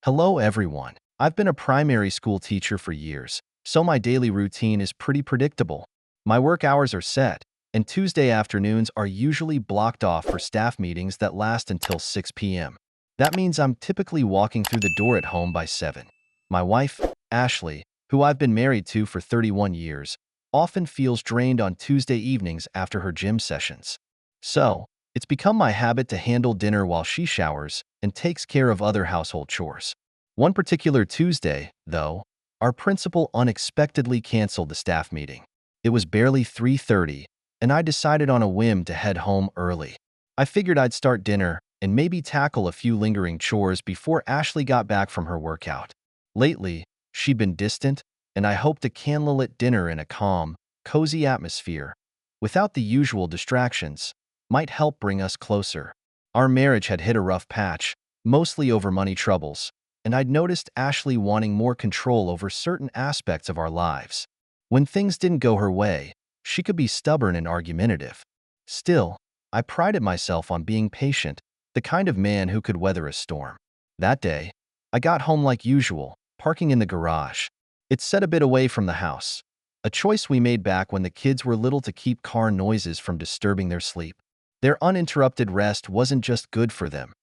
Hello, everyone. I've been a primary school teacher for years, so my daily routine is pretty predictable. My work hours are set, and Tuesday afternoons are usually blocked off for staff meetings that last until 6 p.m. That means I'm typically walking through the door at home by 7. My wife, Ashley, who I've been married to for 31 years, often feels drained on Tuesday evenings after her gym sessions. So, it's become my habit to handle dinner while she showers and takes care of other household chores. One particular Tuesday, though, our principal unexpectedly canceled the staff meeting. It was barely 3:30, and I decided on a whim to head home early. I figured I'd start dinner and maybe tackle a few lingering chores before Ashley got back from her workout. Lately, she'd been distant, and I hoped a candlelit dinner in a calm, cozy atmosphere, without the usual distractions, might help bring us closer. Our marriage had hit a rough patch, mostly over money troubles, and I'd noticed Ashley wanting more control over certain aspects of our lives. When things didn't go her way, she could be stubborn and argumentative. Still, I prided myself on being patient, the kind of man who could weather a storm. That day, I got home like usual, parking in the garage. It's set a bit away from the house, a choice we made back when the kids were little to keep car noises from disturbing their sleep. Their uninterrupted rest wasn't just good for them.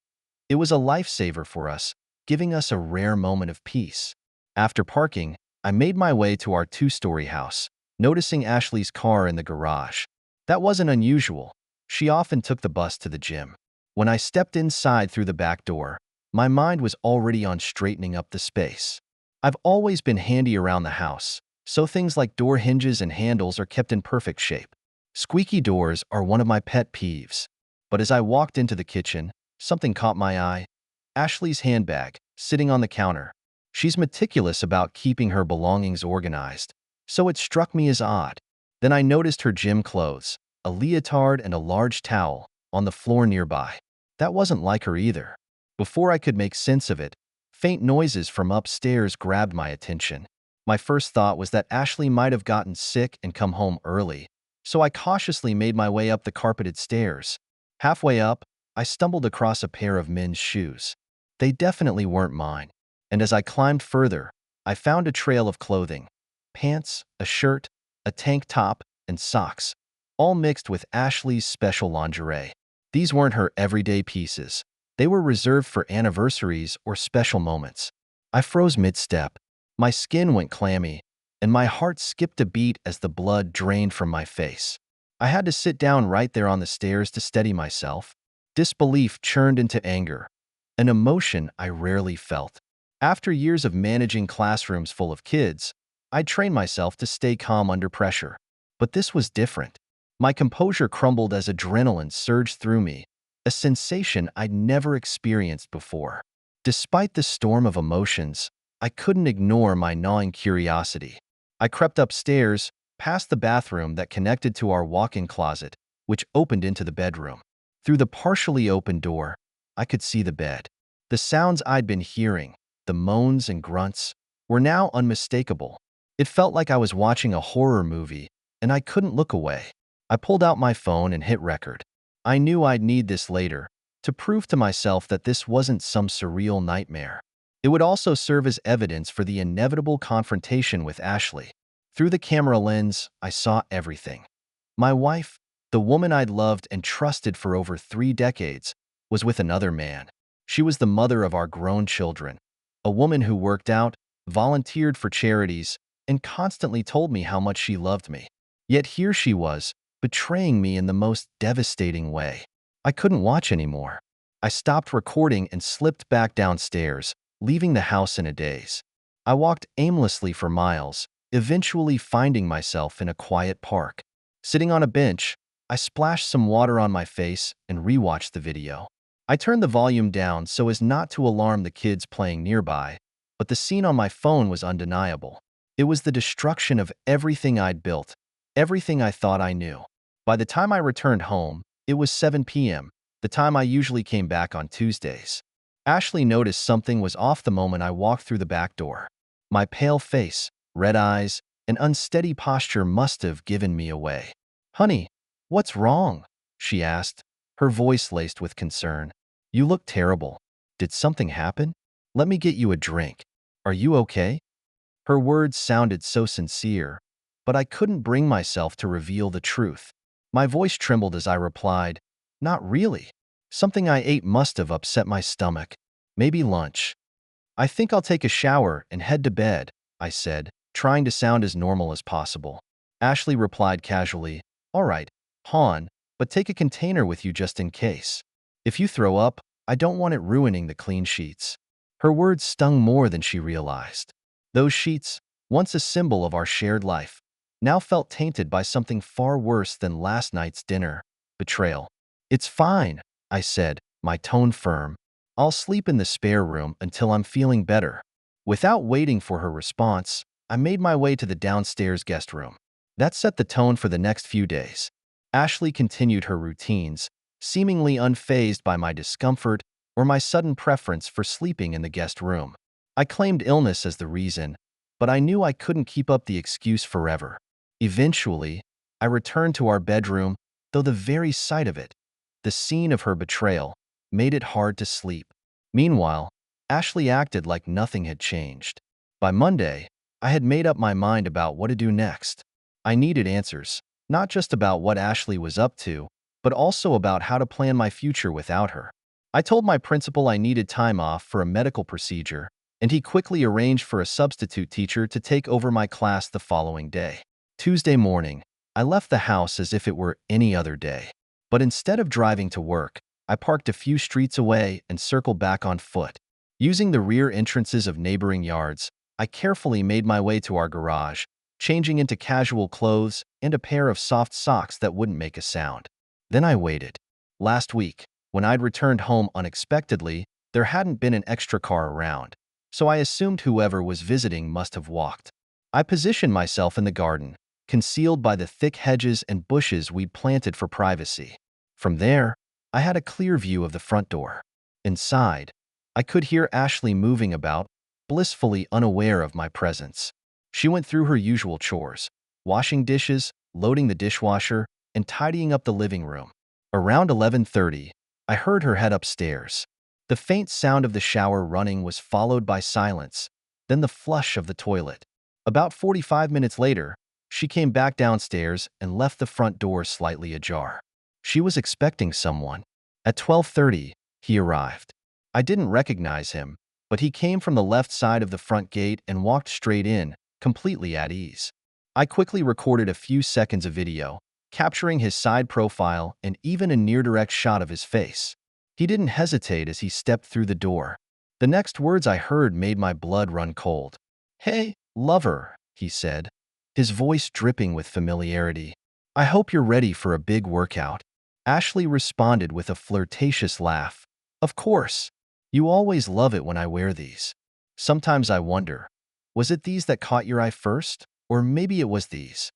It was a lifesaver for us, giving us a rare moment of peace. After parking, I made my way to our two-story house, noticing Ashley's car in the garage. That wasn't unusual. She often took the bus to the gym. When I stepped inside through the back door, my mind was already on straightening up the space. I've always been handy around the house, so things like door hinges and handles are kept in perfect shape. Squeaky doors are one of my pet peeves. But as I walked into the kitchen, something caught my eye. Ashley's handbag, sitting on the counter. She's meticulous about keeping her belongings organized, so it struck me as odd. Then I noticed her gym clothes, a leotard and a large towel, on the floor nearby. That wasn't like her either. Before I could make sense of it, faint noises from upstairs grabbed my attention. My first thought was that Ashley might have gotten sick and come home early, so I cautiously made my way up the carpeted stairs. Halfway up, I stumbled across a pair of men's shoes. They definitely weren't mine, and as I climbed further, I found a trail of clothing: pants, a shirt, a tank top, and socks, all mixed with Ashley's special lingerie. These weren't her everyday pieces. They were reserved for anniversaries or special moments. I froze mid-step. My skin went clammy, and my heart skipped a beat as the blood drained from my face. I had to sit down right there on the stairs to steady myself. Disbelief churned into anger, an emotion I rarely felt. After years of managing classrooms full of kids, I trained myself to stay calm under pressure. But this was different. My composure crumbled as adrenaline surged through me, a sensation I'd never experienced before. Despite the storm of emotions, I couldn't ignore my gnawing curiosity. I crept upstairs, past the bathroom that connected to our walk-in closet, which opened into the bedroom. Through the partially open door, I could see the bed. The sounds I'd been hearing, the moans and grunts, were now unmistakable. It felt like I was watching a horror movie, and I couldn't look away. I pulled out my phone and hit record. I knew I'd need this later, to prove to myself that this wasn't some surreal nightmare. It would also serve as evidence for the inevitable confrontation with Ashley. Through the camera lens, I saw everything. My wife, the woman I'd loved and trusted for over 3 decades, was with another man. She was the mother of our grown children, a woman who worked out, volunteered for charities, and constantly told me how much she loved me. Yet here she was, betraying me in the most devastating way. I couldn't watch anymore. I stopped recording and slipped back downstairs, leaving the house in a daze. I walked aimlessly for miles, eventually finding myself in a quiet park. Sitting on a bench, I splashed some water on my face and rewatched the video. I turned the volume down so as not to alarm the kids playing nearby, but the scene on my phone was undeniable. It was the destruction of everything I'd built, everything I thought I knew. By the time I returned home, it was 7 p.m., the time I usually came back on Tuesdays. Ashley noticed something was off the moment I walked through the back door. My pale face, red eyes, and unsteady posture must have given me away. "Honey, what's wrong?" she asked, her voice laced with concern. "You look terrible. Did something happen?" Let me get you a drink. Are you okay? Her words sounded so sincere, but I couldn't bring myself to reveal the truth. My voice trembled as I replied, "Not really. Something I ate must have upset my stomach. Maybe lunch. I think I'll take a shower and head to bed," I said, trying to sound as normal as possible. Ashley replied casually, "All right, Han, but take a container with you just in case. If you throw up, I don't want it ruining the clean sheets." Her words stung more than she realized. Those sheets, once a symbol of our shared life, now felt tainted by something far worse than last night's dinner: betrayal. "It's fine," I said, my tone firm. "I'll sleep in the spare room until I'm feeling better." Without waiting for her response, I made my way to the downstairs guest room. That set the tone for the next few days. Ashley continued her routines, seemingly unfazed by my discomfort or my sudden preference for sleeping in the guest room. I claimed illness as the reason, but I knew I couldn't keep up the excuse forever. Eventually, I returned to our bedroom, though the very sight of it, the scene of her betrayal, made it hard to sleep. Meanwhile, Ashley acted like nothing had changed. By Monday, I had made up my mind about what to do next. I needed answers, not just about what Ashley was up to, but also about how to plan my future without her. I told my principal I needed time off for a medical procedure, and he quickly arranged for a substitute teacher to take over my class the following day. Tuesday morning, I left the house as if it were any other day. But instead of driving to work, I parked a few streets away and circled back on foot. Using the rear entrances of neighboring yards, I carefully made my way to our garage, changing into casual clothes and a pair of soft socks that wouldn't make a sound. Then I waited. Last week, when I'd returned home unexpectedly, there hadn't been an extra car around, so I assumed whoever was visiting must have walked. I positioned myself in the garden, concealed by the thick hedges and bushes we'd planted for privacy. From there, I had a clear view of the front door. Inside, I could hear Ashley moving about, blissfully unaware of my presence. She went through her usual chores, washing dishes, loading the dishwasher, and tidying up the living room. Around 11:30, I heard her head upstairs. The faint sound of the shower running was followed by silence, then the flush of the toilet. About 45 minutes later, she came back downstairs and left the front door slightly ajar. She was expecting someone. At 12:30, he arrived. I didn't recognize him, but he came from the left side of the front gate and walked straight in, completely at ease. I quickly recorded a few seconds of video, capturing his side profile and even a near-direct shot of his face. He didn't hesitate as he stepped through the door. The next words I heard made my blood run cold. "Hey, lover," he said, his voice dripping with familiarity. "I hope you're ready for a big workout." Ashley responded with a flirtatious laugh. "Of course. You always love it when I wear these." Sometimes I wonder, was it these that caught your eye first? Or maybe it was these.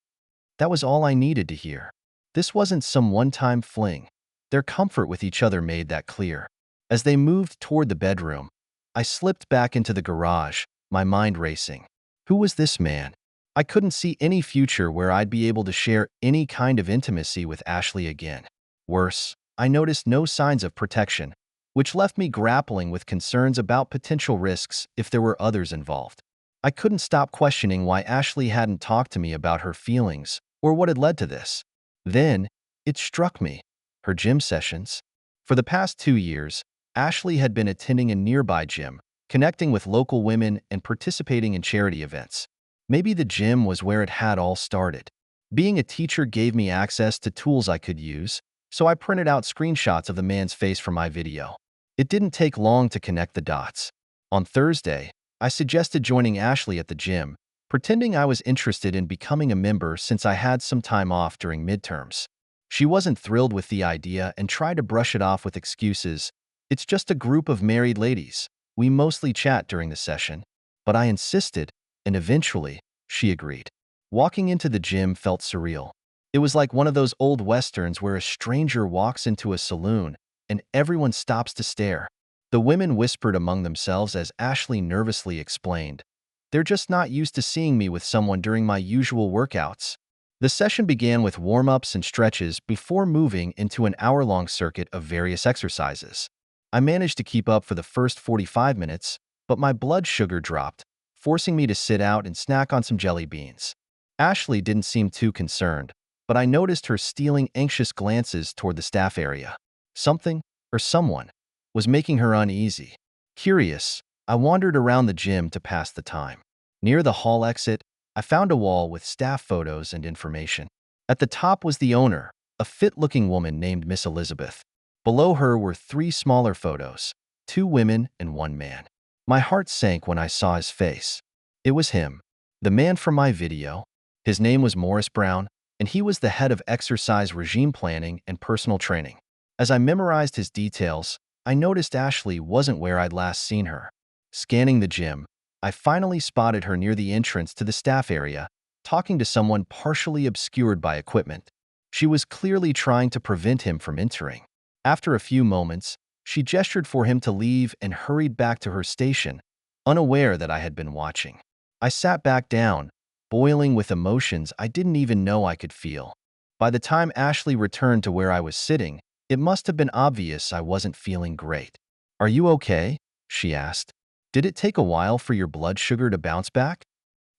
That was all I needed to hear. This wasn't some one-time fling. Their comfort with each other made that clear. As they moved toward the bedroom, I slipped back into the garage, my mind racing. Who was this man? I couldn't see any future where I'd be able to share any kind of intimacy with Ashley again. Worse, I noticed no signs of protection, which left me grappling with concerns about potential risks if there were others involved. I couldn't stop questioning why Ashley hadn't talked to me about her feelings or what had led to this. Then, it struck me. Her gym sessions. For the past 2 years, Ashley had been attending a nearby gym, connecting with local women and participating in charity events. Maybe the gym was where it had all started. Being a teacher gave me access to tools I could use, so I printed out screenshots of the man's face for my video. It didn't take long to connect the dots. On Thursday, I suggested joining Ashley at the gym, pretending I was interested in becoming a member since I had some time off during midterms. She wasn't thrilled with the idea and tried to brush it off with excuses. "It's just a group of married ladies. We mostly chat during the session." But I insisted, and eventually, she agreed. Walking into the gym felt surreal. It was like one of those old westerns where a stranger walks into a saloon and everyone stops to stare. The women whispered among themselves as Ashley nervously explained, "They're just not used to seeing me with someone during my usual workouts." The session began with warm-ups and stretches before moving into an hour-long circuit of various exercises. I managed to keep up for the first 45 minutes, but my blood sugar dropped, forcing me to sit out and snack on some jelly beans. Ashley didn't seem too concerned, but I noticed her stealing anxious glances toward the staff area. Something, or someone, was making her uneasy. Curious, I wandered around the gym to pass the time. Near the hall exit, I found a wall with staff photos and information. At the top was the owner, a fit-looking woman named Miss Elizabeth. Below her were 3 smaller photos, 2 women and 1 man. My heart sank when I saw his face. It was him, the man from my video. His name was Morris Brown, and he was the head of exercise regime planning and personal training. As I memorized his details, I noticed Ashley wasn't where I'd last seen her. Scanning the gym, I finally spotted her near the entrance to the staff area, talking to someone partially obscured by equipment. She was clearly trying to prevent him from entering. After a few moments, she gestured for him to leave and hurried back to her station, unaware that I had been watching. I sat back down, boiling with emotions I didn't even know I could feel. By the time Ashley returned to where I was sitting, it must have been obvious I wasn't feeling great. "Are you okay?" she asked. "Did it take a while for your blood sugar to bounce back?"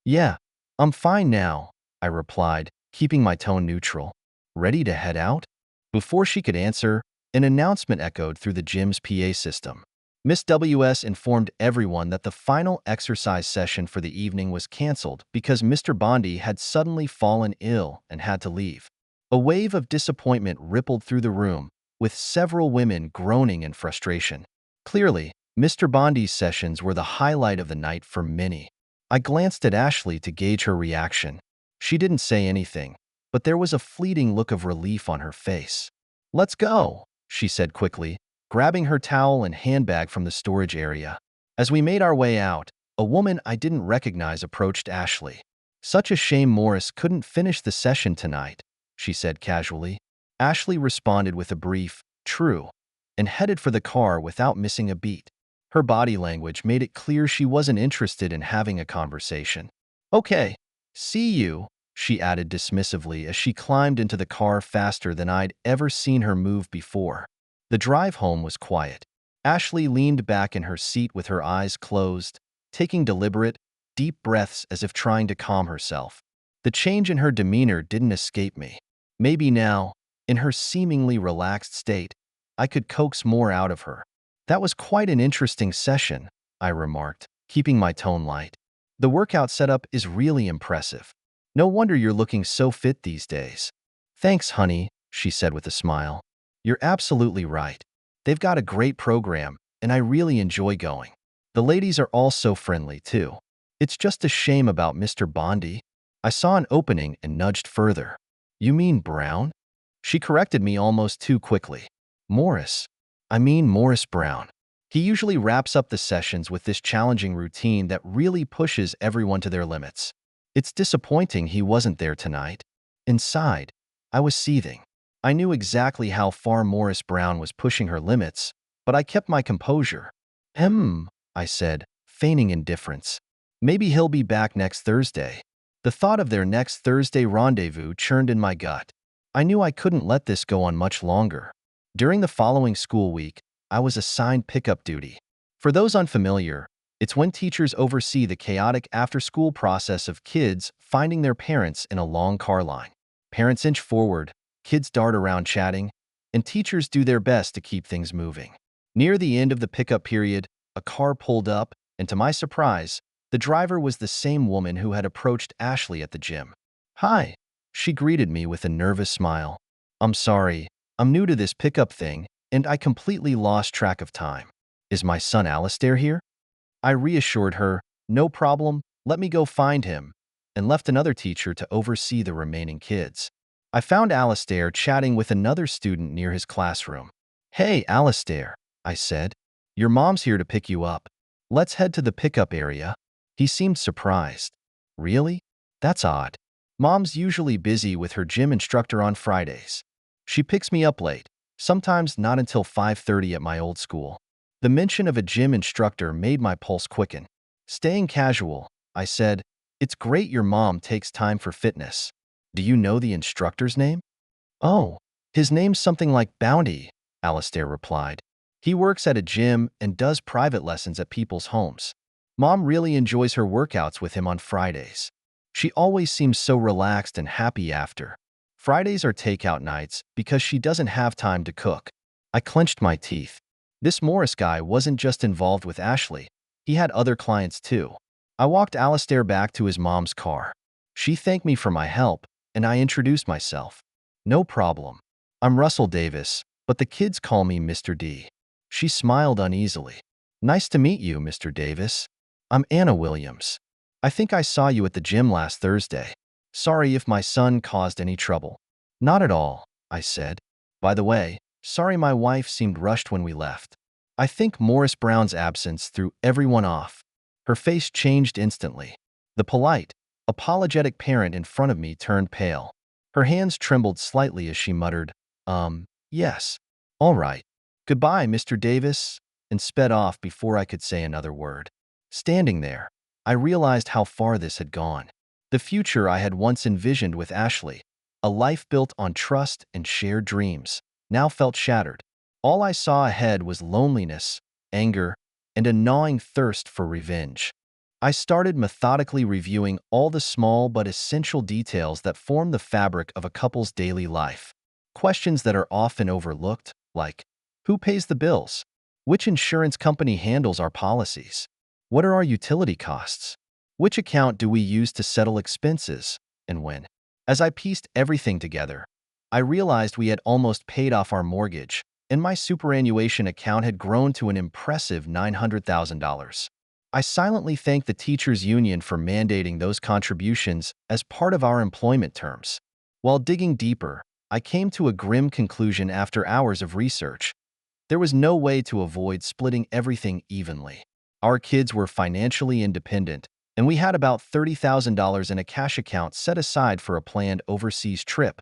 "Yeah, I'm fine now," I replied, keeping my tone neutral. "Ready to head out?" Before she could answer, an announcement echoed through the gym's PA system. Miss WS informed everyone that the final exercise session for the evening was canceled because Mr. Bondi had suddenly fallen ill and had to leave. A wave of disappointment rippled through the room, with several women groaning in frustration. Clearly, Mr. Bondi's sessions were the highlight of the night for many. I glanced at Ashley to gauge her reaction. She didn't say anything, but there was a fleeting look of relief on her face. "Let's go," she said quickly, grabbing her towel and handbag from the storage area. As we made our way out, a woman I didn't recognize approached Ashley. "Such a shame Morris couldn't finish the session tonight," she said casually. Ashley responded with a brief, "True," and headed for the car without missing a beat. Her body language made it clear she wasn't interested in having a conversation. "Okay, see you," she added dismissively as she climbed into the car faster than I'd ever seen her move before. The drive home was quiet. Ashley leaned back in her seat with her eyes closed, taking deliberate, deep breaths as if trying to calm herself. The change in her demeanor didn't escape me. Maybe now, in her seemingly relaxed state, I could coax more out of her. "That was quite an interesting session," I remarked, keeping my tone light. "The workout setup is really impressive. No wonder you're looking so fit these days." "Thanks, honey," she said with a smile. "You're absolutely right. They've got a great program, and I really enjoy going. The ladies are all so friendly, too. It's just a shame about Mr. Bondi." I saw an opening and nudged further. "You mean Brown?" She corrected me almost too quickly. "Morris. I mean Morris Brown. He usually wraps up the sessions with this challenging routine that really pushes everyone to their limits. It's disappointing he wasn't there tonight." Inside, I was seething. I knew exactly how far Morris Brown was pushing her limits, but I kept my composure. I said, feigning indifference. "Maybe he'll be back next Thursday." The thought of their next Thursday rendezvous churned in my gut. I knew I couldn't let this go on much longer. During the following school week, I was assigned pickup duty. For those unfamiliar, it's when teachers oversee the chaotic after-school process of kids finding their parents in a long car line. Parents inch forward, kids dart around chatting, and teachers do their best to keep things moving. Near the end of the pickup period, a car pulled up, and to my surprise, the driver was the same woman who had approached Ashley at the gym. "Hi," she greeted me with a nervous smile. "I'm sorry, I'm new to this pickup thing, and I completely lost track of time. Is my son Alistair here?" I reassured her, "No problem, let me go find him," and left another teacher to oversee the remaining kids. I found Alistair chatting with another student near his classroom. "Hey, Alistair," I said. "Your mom's here to pick you up. Let's head to the pickup area." He seemed surprised. "Really? That's odd. Mom's usually busy with her gym instructor on Fridays. She picks me up late, sometimes not until 5:30 at my old school." The mention of a gym instructor made my pulse quicken. Staying casual, I said, "It's great your mom takes time for fitness. Do you know the instructor's name?" "Oh, his name's something like Bounty," Alistair replied. "He works at a gym and does private lessons at people's homes. Mom really enjoys her workouts with him on Fridays. She always seems so relaxed and happy after. Fridays are takeout nights because she doesn't have time to cook. I clenched my teeth. This Morris guy wasn't just involved with Ashley. He had other clients too. I walked Alistair back to his mom's car. She thanked me for my help, and I introduced myself. No problem. I'm Russell Davis, but the kids call me Mr. D. She smiled uneasily. Nice to meet you, Mr. Davis. I'm Anna Williams. I think I saw you at the gym last Thursday. Sorry if my son caused any trouble. Not at all, I said. By the way, sorry my wife seemed rushed when we left. I think Morris Brown's absence threw everyone off. Her face changed instantly. The polite, apologetic parent in front of me turned pale. Her hands trembled slightly as she muttered, yes. All right. Goodbye, Mr. Davis, and sped off before I could say another word. Standing there, I realized how far this had gone. The future I had once envisioned with Ashley, a life built on trust and shared dreams, now felt shattered. All I saw ahead was loneliness, anger, and a gnawing thirst for revenge. I started methodically reviewing all the small but essential details that form the fabric of a couple's daily life. Questions that are often overlooked, like, who pays the bills? Which insurance company handles our policies? What are our utility costs? Which account do we use to settle expenses, and when? As I pieced everything together, I realized we had almost paid off our mortgage, and my superannuation account had grown to an impressive $900,000. I silently thanked the teachers' union for mandating those contributions as part of our employment terms. While digging deeper, I came to a grim conclusion after hours of research. There was no way to avoid splitting everything evenly. Our kids were financially independent, and we had about $30,000 in a cash account set aside for a planned overseas trip,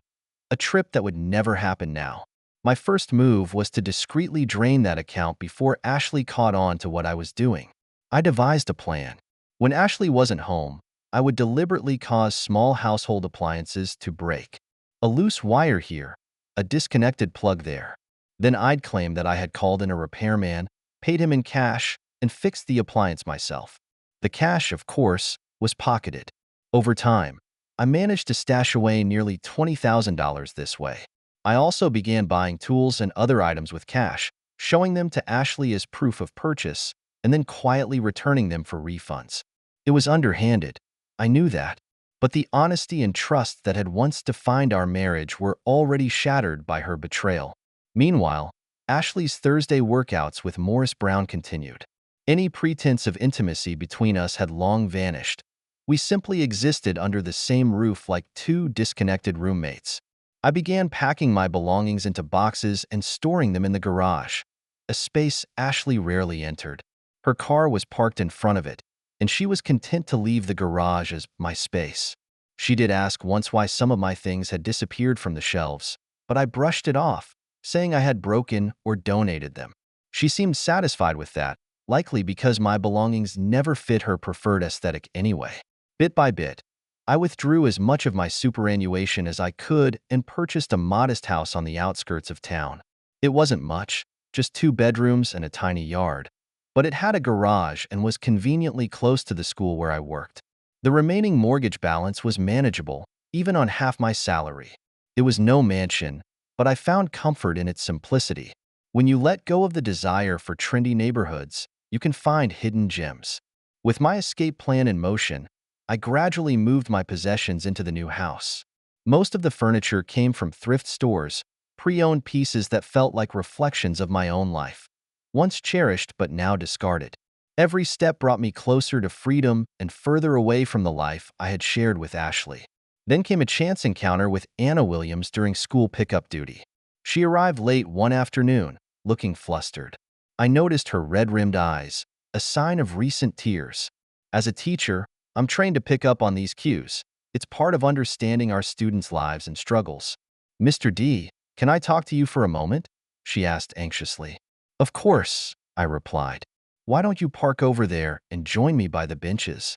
a trip that would never happen now. My first move was to discreetly drain that account before Ashley caught on to what I was doing. I devised a plan. When Ashley wasn't home, I would deliberately cause small household appliances to break. A loose wire here, a disconnected plug there. Then I'd claim that I had called in a repairman, paid him in cash, and fixed the appliance myself. The cash, of course, was pocketed. Over time, I managed to stash away nearly $20,000 this way. I also began buying tools and other items with cash, showing them to Ashley as proof of purchase, and then quietly returning them for refunds. It was underhanded. I knew that. But the honesty and trust that had once defined our marriage were already shattered by her betrayal. Meanwhile, Ashley's Thursday workouts with Morris Brown continued. Any pretense of intimacy between us had long vanished. We simply existed under the same roof like two disconnected roommates. I began packing my belongings into boxes and storing them in the garage, a space Ashley rarely entered. Her car was parked in front of it, and she was content to leave the garage as my space. She did ask once why some of my things had disappeared from the shelves, but I brushed it off, saying I had broken or donated them. She seemed satisfied with that, likely because my belongings never fit her preferred aesthetic anyway. Bit by bit, I withdrew as much of my superannuation as I could and purchased a modest house on the outskirts of town. It wasn't much, just 2 bedrooms and a tiny yard, but it had a garage and was conveniently close to the school where I worked. The remaining mortgage balance was manageable, even on half my salary. It was no mansion, but I found comfort in its simplicity. When you let go of the desire for trendy neighborhoods, you can find hidden gems. With my escape plan in motion, I gradually moved my possessions into the new house. Most of the furniture came from thrift stores, pre-owned pieces that felt like reflections of my own life, once cherished but now discarded. Every step brought me closer to freedom and further away from the life I had shared with Ashley. Then came a chance encounter with Anna Williams during school pickup duty. She arrived late one afternoon, looking flustered. I noticed her red-rimmed eyes, a sign of recent tears. As a teacher, I'm trained to pick up on these cues. It's part of understanding our students' lives and struggles. Mr. D, can I talk to you for a moment? She asked anxiously. Of course, I replied. Why don't you park over there and join me by the benches?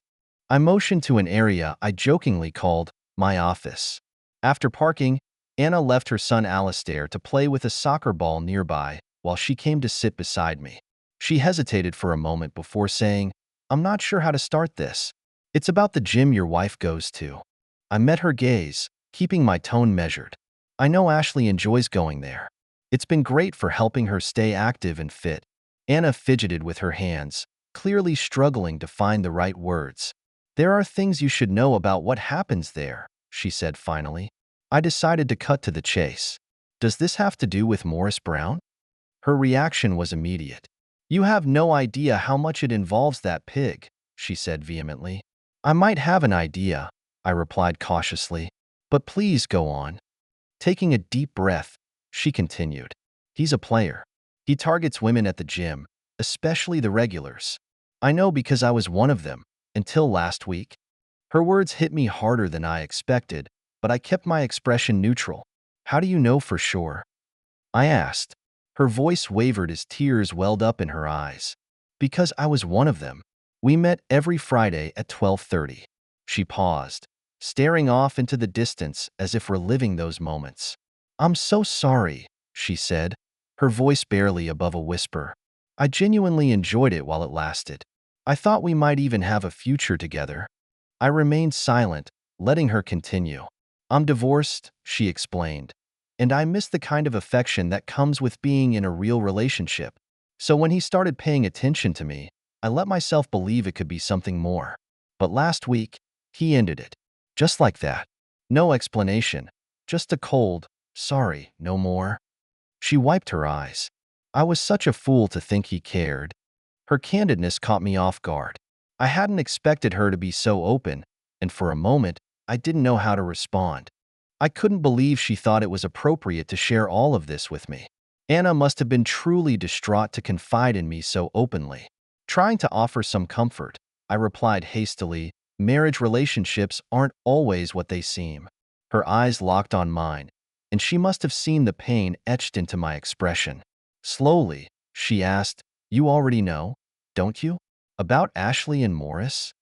I motioned to an area I jokingly called my office. After parking, Anna left her son Alistair to play with a soccer ball nearby while she came to sit beside me. She hesitated for a moment before saying, I'm not sure how to start this. It's about the gym your wife goes to. I met her gaze, keeping my tone measured. I know Ashley enjoys going there. It's been great for helping her stay active and fit. Anna fidgeted with her hands, clearly struggling to find the right words. There are things you should know about what happens there, she said finally. I decided to cut to the chase. Does this have to do with Morris Brown? Her reaction was immediate. You have no idea how much it involves that pig, she said vehemently. I might have an idea, I replied cautiously, but please go on. Taking a deep breath, she continued. He's a player. He targets women at the gym, especially the regulars. I know because I was one of them, until last week. Her words hit me harder than I expected, but I kept my expression neutral. How do you know for sure? I asked. Her voice wavered as tears welled up in her eyes. Because I was one of them. We met every Friday at 12:30. She paused, staring off into the distance as if reliving those moments. I'm so sorry, she said, her voice barely above a whisper. I genuinely enjoyed it while it lasted. I thought we might even have a future together. I remained silent, letting her continue. I'm divorced, she explained, and I miss the kind of affection that comes with being in a real relationship. So when he started paying attention to me, I let myself believe it could be something more. But last week, he ended it. Just like that. No explanation. Just a cold, sorry, no more. She wiped her eyes. I was such a fool to think he cared. Her candidness caught me off guard. I hadn't expected her to be so open, and for a moment, I didn't know how to respond. I couldn't believe she thought it was appropriate to share all of this with me. Anna must have been truly distraught to confide in me so openly. Trying to offer some comfort, I replied hastily, marriage relationships aren't always what they seem. Her eyes locked on mine, and she must have seen the pain etched into my expression. Slowly, she asked, You already know, don't you? About Ashley and Morris?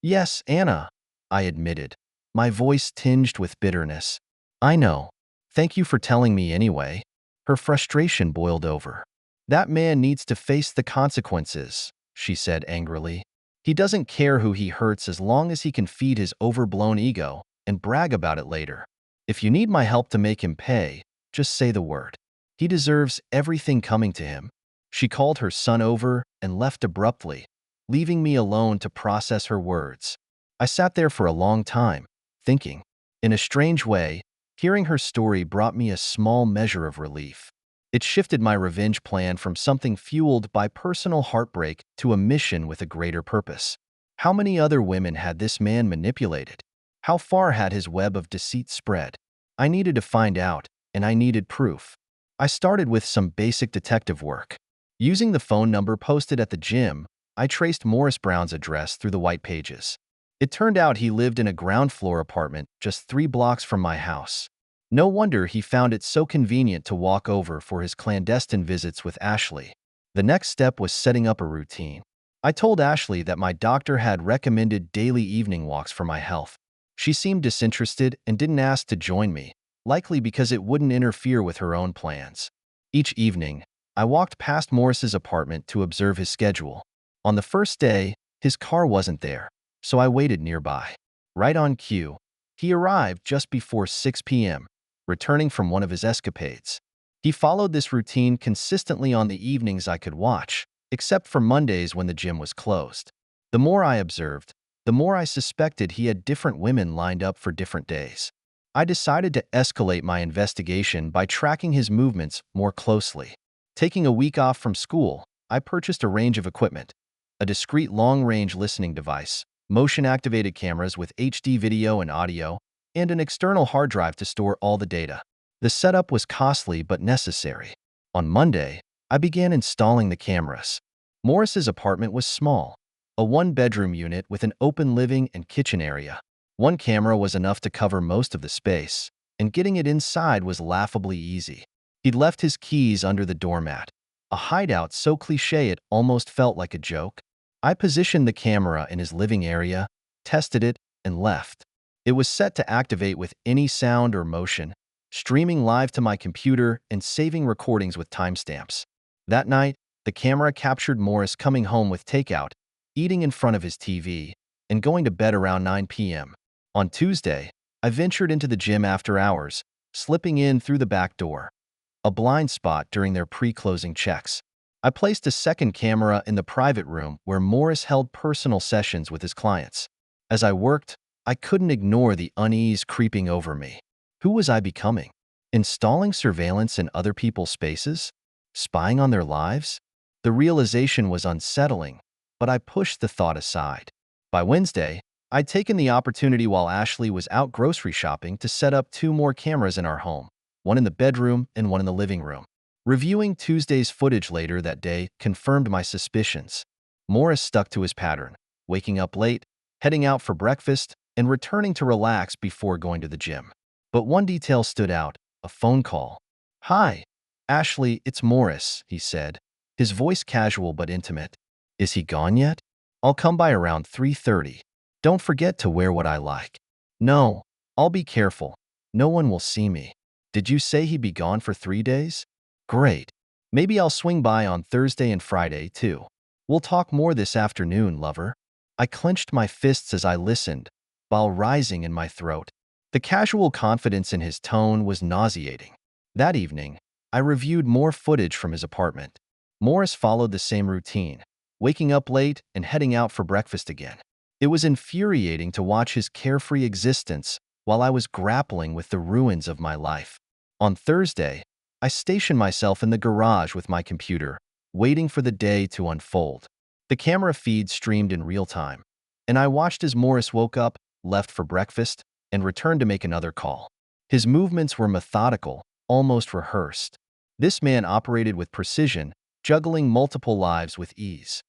Yes, Anna, I admitted, my voice tinged with bitterness. I know. Thank you for telling me anyway. Her frustration boiled over. That man needs to face the consequences, she said angrily. He doesn't care who he hurts as long as he can feed his overblown ego and brag about it later. If you need my help to make him pay, just say the word. He deserves everything coming to him. She called her son over and left abruptly, leaving me alone to process her words. I sat there for a long time, thinking. In a strange way, hearing her story brought me a small measure of relief. It shifted my revenge plan from something fueled by personal heartbreak to a mission with a greater purpose. How many other women had this man manipulated? How far had his web of deceit spread? I needed to find out, and I needed proof. I started with some basic detective work. Using the phone number posted at the gym, I traced Morris Brown's address through the white pages. It turned out he lived in a ground-floor apartment just 3 blocks from my house. No wonder he found it so convenient to walk over for his clandestine visits with Ashley. The next step was setting up a routine. I told Ashley that my doctor had recommended daily evening walks for my health. She seemed disinterested and didn't ask to join me, likely because it wouldn't interfere with her own plans. Each evening, I walked past Morris's apartment to observe his schedule. On the first day, his car wasn't there, so I waited nearby. Right on cue, he arrived just before 6 p.m., returning from one of his escapades. He followed this routine consistently on the evenings I could watch, except for Mondays when the gym was closed. The more I observed, the more I suspected he had different women lined up for different days. I decided to escalate my investigation by tracking his movements more closely. Taking a week off from school, I purchased a range of equipment: a discreet long-range listening device, motion-activated cameras with HD video and audio, and an external hard drive to store all the data. The setup was costly but necessary. On Monday, I began installing the cameras. Morris's apartment was small, a one-bedroom unit with an open living and kitchen area. One camera was enough to cover most of the space, and getting it inside was laughably easy. He'd left his keys under the doormat, a hideout so cliché it almost felt like a joke. I positioned the camera in his living area, tested it, and left. It was set to activate with any sound or motion, streaming live to my computer and saving recordings with timestamps. That night, the camera captured Morris coming home with takeout, eating in front of his TV, and going to bed around 9 p.m. On Tuesday, I ventured into the gym after hours, slipping in through the back door, a blind spot during their pre-closing checks. I placed a second camera in the private room where Morris held personal sessions with his clients. As I worked, I couldn't ignore the unease creeping over me. Who was I becoming? Installing surveillance in other people's spaces? Spying on their lives? The realization was unsettling, but I pushed the thought aside. By Wednesday, I'd taken the opportunity while Ashley was out grocery shopping to set up 2 more cameras in our home, one in the bedroom and one in the living room. Reviewing Tuesday's footage later that day confirmed my suspicions. Morris stuck to his pattern, waking up late, heading out for breakfast, and returning to relax before going to the gym. But one detail stood out, a phone call. "Hi, Ashley, it's Morris," he said, his voice casual but intimate. "Is he gone yet? I'll come by around 3:30. Don't forget to wear what I like." "No, I'll be careful. No one will see me." "Did you say he'd be gone for 3 days? Great. Maybe I'll swing by on Thursday and Friday, too. We'll talk more this afternoon, lover." I clenched my fists as I listened, bile rising in my throat. The casual confidence in his tone was nauseating. That evening, I reviewed more footage from his apartment. Morris followed the same routine, waking up late and heading out for breakfast again. It was infuriating to watch his carefree existence while I was grappling with the ruins of my life. On Thursday, I stationed myself in the garage with my computer, waiting for the day to unfold. The camera feed streamed in real time, and I watched as Morris woke up, left for breakfast, and returned to make another call. His movements were methodical, almost rehearsed. This man operated with precision, juggling multiple lives with ease.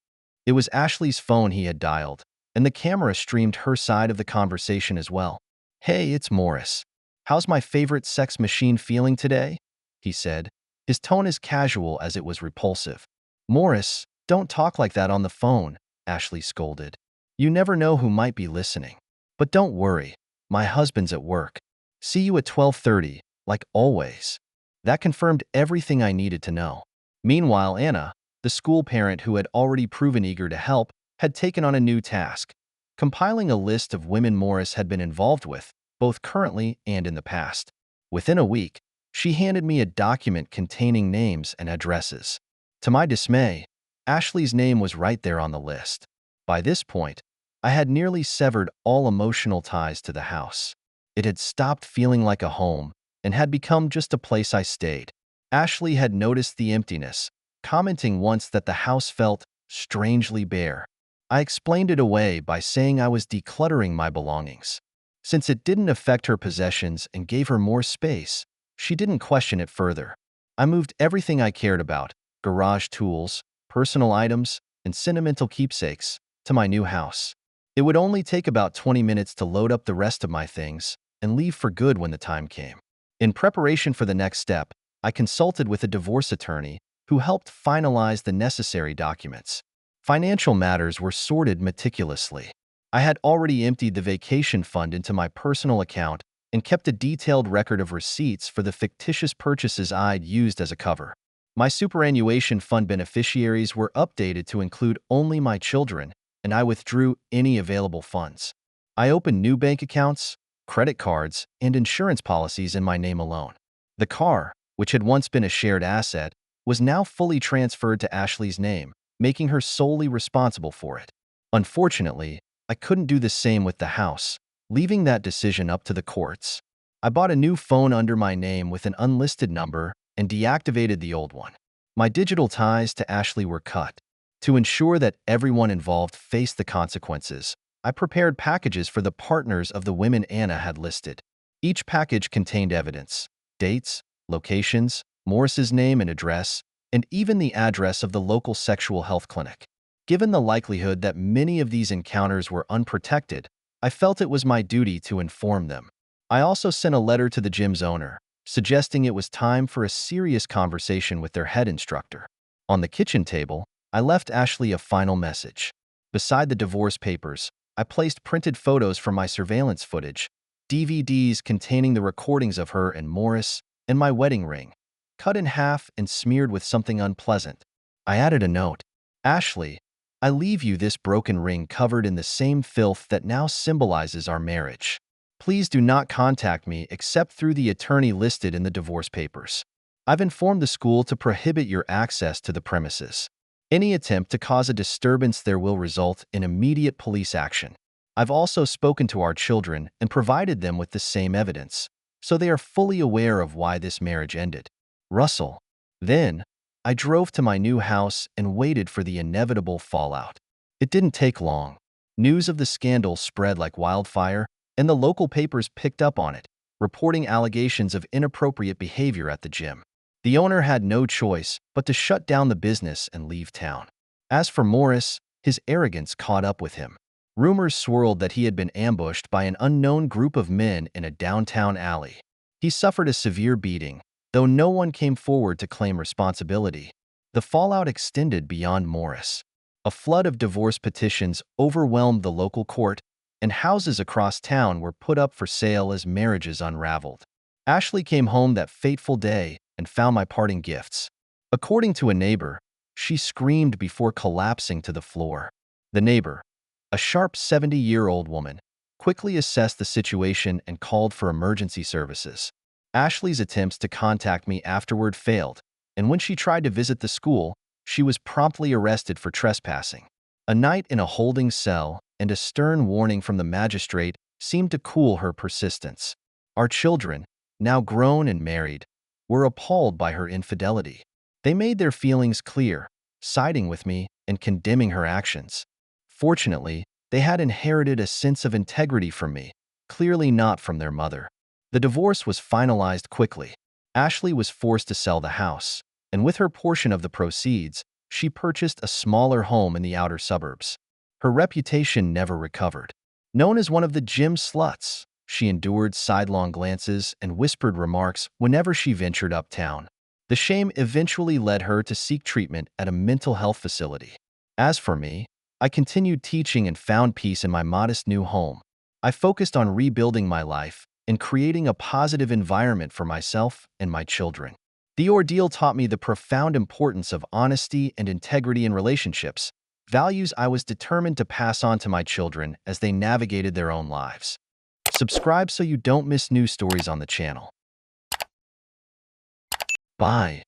It was Ashley's phone he had dialed, and the camera streamed her side of the conversation as well. "Hey, it's Morris. How's my favorite sex machine feeling today?" he said, his tone as casual as it was repulsive. "Morris, don't talk like that on the phone," Ashley scolded. "You never know who might be listening. But don't worry, my husband's at work. See you at 12:30, like always." That confirmed everything I needed to know. Meanwhile, Anna, the school parent who had already proven eager to help, had taken on a new task, compiling a list of women Morris had been involved with, both currently and in the past. Within a week, she handed me a document containing names and addresses. To my dismay, Ashley's name was right there on the list. By this point, I had nearly severed all emotional ties to the house. It had stopped feeling like a home and had become just a place I stayed. Ashley had noticed the emptiness, commenting once that the house felt strangely bare. I explained it away by saying I was decluttering my belongings. Since it didn't affect her possessions and gave her more space, she didn't question it further. I moved everything I cared about, garage tools, personal items, and sentimental keepsakes, to my new house. It would only take about 20 minutes to load up the rest of my things and leave for good when the time came. In preparation for the next step, I consulted with a divorce attorney who helped finalize the necessary documents. Financial matters were sorted meticulously. I had already emptied the vacation fund into my personal account and kept a detailed record of receipts for the fictitious purchases I'd used as a cover. My superannuation fund beneficiaries were updated to include only my children, and I withdrew any available funds. I opened new bank accounts, credit cards, and insurance policies in my name alone. The car, which had once been a shared asset, was now fully transferred to Ashley's name, making her solely responsible for it. Unfortunately, I couldn't do the same with the house, leaving that decision up to the courts. I bought a new phone under my name with an unlisted number and deactivated the old one. My digital ties to Ashley were cut. To ensure that everyone involved faced the consequences, I prepared packages for the partners of the women Anna had listed. Each package contained evidence, dates, locations, Morris's name and address, and even the address of the local sexual health clinic. Given the likelihood that many of these encounters were unprotected, I felt it was my duty to inform them. I also sent a letter to the gym's owner, suggesting it was time for a serious conversation with their head instructor. On the kitchen table, I left Ashley a final message. Beside the divorce papers, I placed printed photos from my surveillance footage, DVDs containing the recordings of her and Morris, and my wedding ring, cut in half and smeared with something unpleasant. I added a note. "Ashley, I leave you this broken ring covered in the same filth that now symbolizes our marriage. Please do not contact me except through the attorney listed in the divorce papers. I've informed the school to prohibit your access to the premises. Any attempt to cause a disturbance there will result in immediate police action. I've also spoken to our children and provided them with the same evidence, so they are fully aware of why this marriage ended. Russell. Then, I drove to my new house and waited for the inevitable fallout. It didn't take long. News of the scandal spread like wildfire, and the local papers picked up on it, reporting allegations of inappropriate behavior at the gym. The owner had no choice but to shut down the business and leave town. As for Morris, his arrogance caught up with him. Rumors swirled that he had been ambushed by an unknown group of men in a downtown alley. He suffered a severe beating, though no one came forward to claim responsibility. The fallout extended beyond Morris. A flood of divorce petitions overwhelmed the local court, and houses across town were put up for sale as marriages unraveled. Ashley came home that fateful day and found my parting gifts. According to a neighbor, she screamed before collapsing to the floor. The neighbor, a sharp 70-year-old woman, quickly assessed the situation and called for emergency services. Ashley's attempts to contact me afterward failed, and when she tried to visit the school, she was promptly arrested for trespassing. A night in a holding cell and a stern warning from the magistrate seemed to cool her persistence. Our children, now grown and married, were appalled by her infidelity. They made their feelings clear, siding with me and condemning her actions. Fortunately, they had inherited a sense of integrity from me, clearly not from their mother. The divorce was finalized quickly. Ashley was forced to sell the house, and with her portion of the proceeds, she purchased a smaller home in the outer suburbs. Her reputation never recovered. Known as one of the gym sluts, she endured sidelong glances and whispered remarks whenever she ventured uptown. The shame eventually led her to seek treatment at a mental health facility. As for me, I continued teaching and found peace in my modest new home. I focused on rebuilding my life and creating a positive environment for myself and my children. The ordeal taught me the profound importance of honesty and integrity in relationships, values I was determined to pass on to my children as they navigated their own lives. Subscribe so you don't miss new stories on the channel. Bye.